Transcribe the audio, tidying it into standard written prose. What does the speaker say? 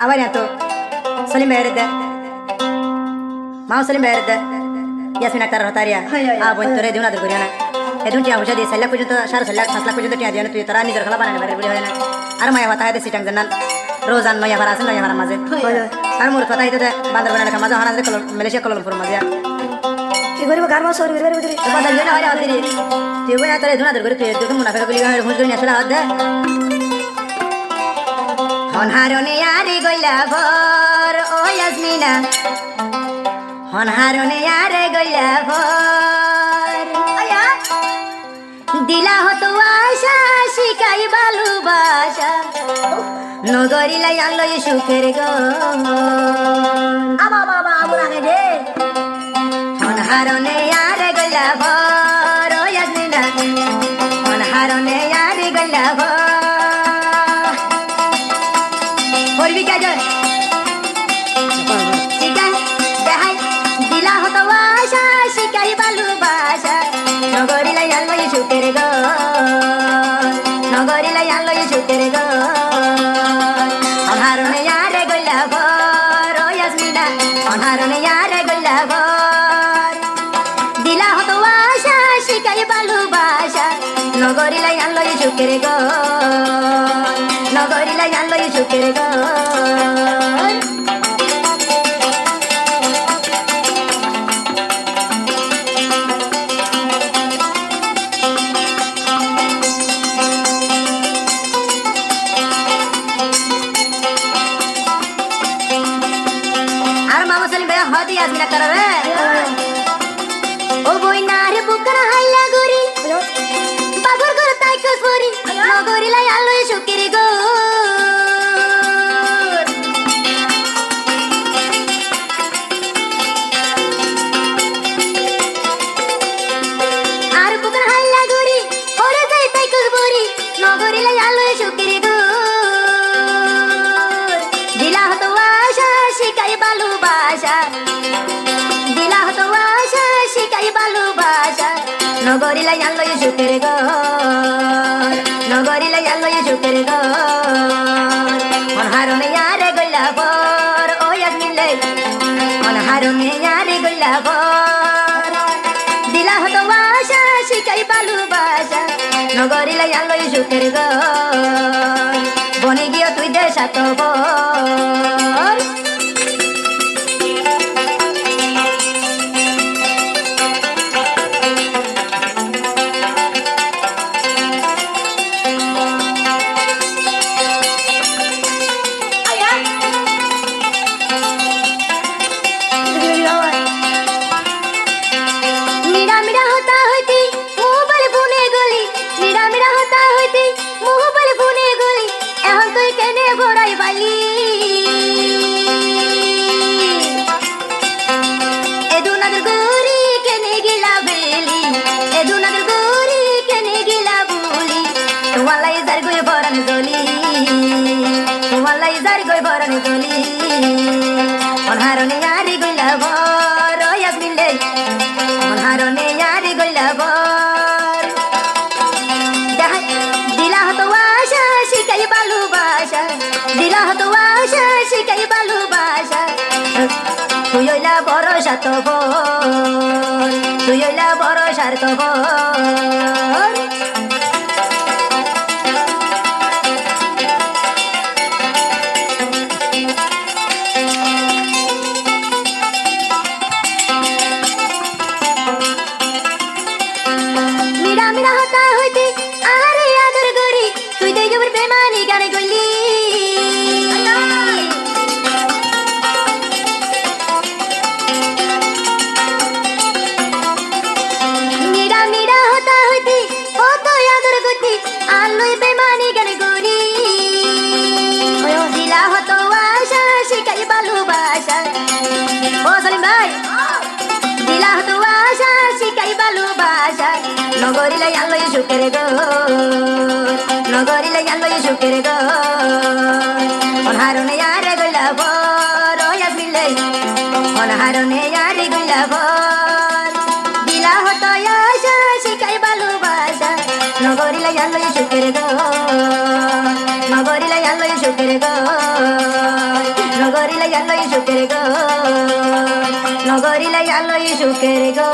আবার এত সলিম ভাইয়ের দে মাও সলিম ভাইয়ের দে ইয়াসমিন আক্তার হতারিয়া বোন তোরে দিও না দূর করিয়া না এদুন টিয়া পয়সা দিয়ে 4 লাখ পর্যন্ত 5.5 লাখ পর্যন্ত টিয়া দিয়ে তুই তোরা নিজের খেলা বানানো পারে বলে হয় না আর মায়া হতা হয় সিটাং জানান রোজান নয়া ভাড়া আছে নয়া ভাড়া মাঝে আর মোর কথা হইতে বান্দরবানের লেখা মাঝে হানা মালয়েশিয়া কলমপুর মাঝে কি করিব গার মাস সরি বেরে বেরে কথা জানা হয় আদিরি তুই বই তোরে ধুনা দূর করে তুই দেখো মুনাফা কলি হুঁজ করে আসলে হাত দে হনহারনে আরে গইলা ভর ও ইয়াসমিনা হনহারনে আরে গইলা ভর আয়া দিলা হতো আশা শিকাই ভালোবাসা নগরিলা আলো সুখের গো আমা বাবা আমরা গে হনহারনে আরে গইলা ভর ও ইয়াসমিনা হনহারনে আরে গইলা ভর করবি কাজ শিকাই দেখাই দিলা হতো আশা শিকাই ভালোবাসা নগরিলা আলো সুখের গো নগরিলা আলো সুখের গো অনহারনে আরে গইলা ভর ও ইয়াসমিনা অনহারনে আরে গইলা ভর দিলা হতো আশা শিকাই ভালোবাসা নগরিলা আলো সুখের গো নগরিলা আলো সুখের গো আর মামা সলিম ভাই হদি আসমিনা করবে ও বই না রে বুকর হাইলা গুরি বাবুর ঘর তাই কসবরি নগরিলা আলো সুখের গো আর বুকর হাইলা গুরি ওরে তাই তাই কসবরি নগরিলা আলো সুখের গো দিলা হতো আশা শিকাই ভালোবাসা দিলা হতো আশা শিকাই ভালোবাসা নগরিলা আলো সুখের গো নগরিলা আলো সুখের গো অনহারনে আরে গইলা ভর ও ইয়াসমিন লে অনহারনে আরে গইলা ভর দিলা হতো আশা শিকাই ভালোবাসা নগরিলা আলো সুখের গো বনে গিয়ে তুই দেশা তো বল মিরা মিরা হতা হইতি মোবাইল ফোনে গলি মিরা মিরা হতা হইতি মোবাইল ফোনে গলি এখন তুই কেনে ঘোড়াই বাইলি এদুনাদের গরি কেনে গিলা বেলি এদুনাদের গরি কেনে গিলা বলি তোমালাই যার গই বরণ জলি তোমালাই যার গই বরণ জলি অনহারনে আরে গইলা ভর ও ইয়াসমিন লে অনহারনে আরে গইলা ভর দেখাই দিলা হতো আশা শিকাই ভালোবাসা দিলা হতো আশা শিকাই ভালোবাসা তুই হইলা ভরসা তো বল তুই হইলা ভরসার তো বল মিরা মিরা হতা হইতে আরে আদর গরি তুই দে জবর বেমানি গানে গলি মিরা মিরা হতা হইতে ও তো আদর গতি আলোই বেমানি গানে গরি দিলা হতো আশা শিকাই ভালোবাসা ও সলিম ভাই দিলা হতো আশা শিকাই ভালোবাসা নগরিলা আলো সুখের গো নগরিলা আলো সুখের গো অনহারনে আরে গইলা ভর ও ইয়াসমিন লে অনহারনে আরে গইলা ভর দিলা হতো আশা শিকাই ভালোবাসা নগরিলা আলো সুখের গো নগরিলা আলো সুখের গো নগরিলে গেল সুখের গো নগরিলে গেল সুখের গো